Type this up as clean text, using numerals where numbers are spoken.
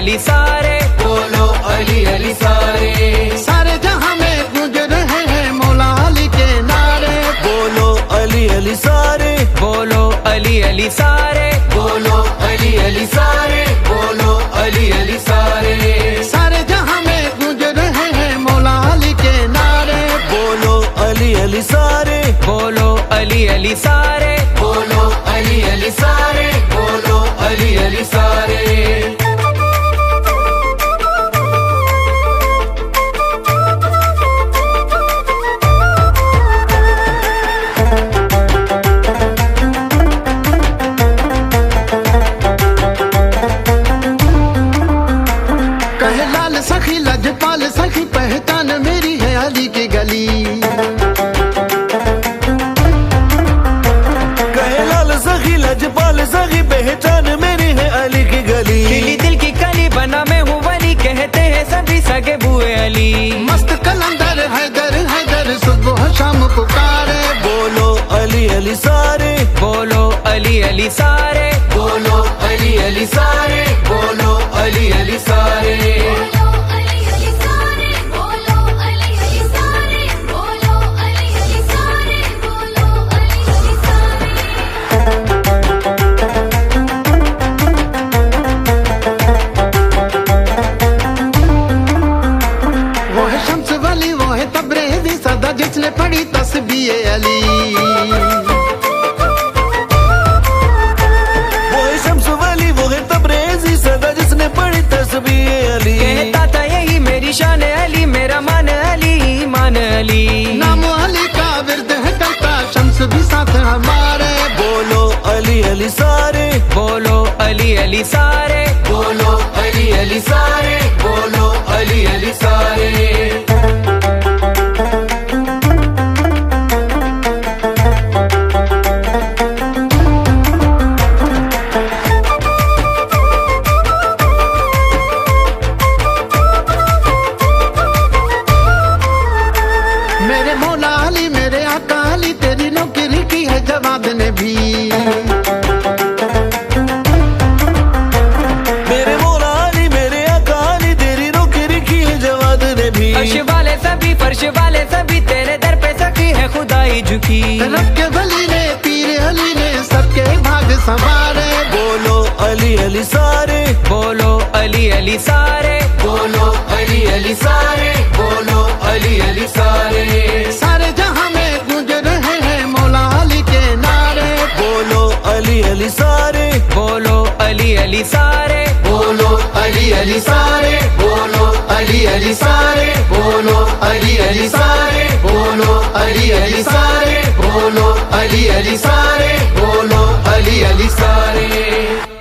अली सारे, बोलो अली अली सारे। सारे जहां में गूंज रहे हैं मौला अली के नारे, बोलो अली अली सारे, बोलो अली अली सारे, बोलो अली अली सारे, बोलो अली अली सारे। सारे जहां में गूंज रहे हैं मौला अली के नारे, बोलो अली अली सारे, बोलो अली अली सारे, बोलो अली अली सारे, बोलो अली अली सारे। कहे लाल सखी लजपाल सखी पहचान मेरी है अली की गली, कहे लाल सखी लजपाल सखी पहचान मेरी है अली की गली। खिली दिल की कली बना मैं हूँ वली, कहते हैं सभी सगे बुए अली। मस्त कलंदर हैदर हैदर सुबह शाम पुकारे, बोलो अली अली सारे, बोलो अली अली सारे, बोलो अली अली सारे, बोलो अली अली सारे। बोलो अली अली सारे, बोलो अली अली सारे, बोलो अली अली सारे, बोलो अली अली सारे। वो है शम्स वली वो है तबरेज़ी सदा जिसने पढ़ी तस्बीह अली, वो है शम्स वाली वो है तबरेज़ी सदा जिसने पढ़ी तस्बीह अली। कहता था यही मेरी शान अली, मेरा मान अली ईमान अली। नाम अली का विरद है करता शम्स भी साथ हमारे, बोलो अली अली सारे, बोलो अली अली सारे, बोलो अली अली सारे, बोलो अली अली सारे। मेरे मौला अली मेरे आका अली तेरी नौकरी की है जवाद ने भी, मेरे मौला अली मेरे आका अली तेरी नौकरी की है जवाद ने भी। अर्श वाले सभी फर्श वाले सभी तेरे दर पे सखी है खुदाई झुकी। रब के वली ने पीर अली ने सबके भाग संवारे, बोलो अली अली सारे, बोलो अली अली सारे, बोलो अली अली सारे, बोलो अली अली सारे। सारे जहां में गूंज रहे हैं मौला अली के नारे, बोलो अली अली सारे, बोलो अली अली सारे, बोलो अली अली सारे, बोलो अली अली सारे, बोलो अली अली सारे, बोलो अली अली सारे, बोलो अली अली सारे, बोलो अली अली सारे।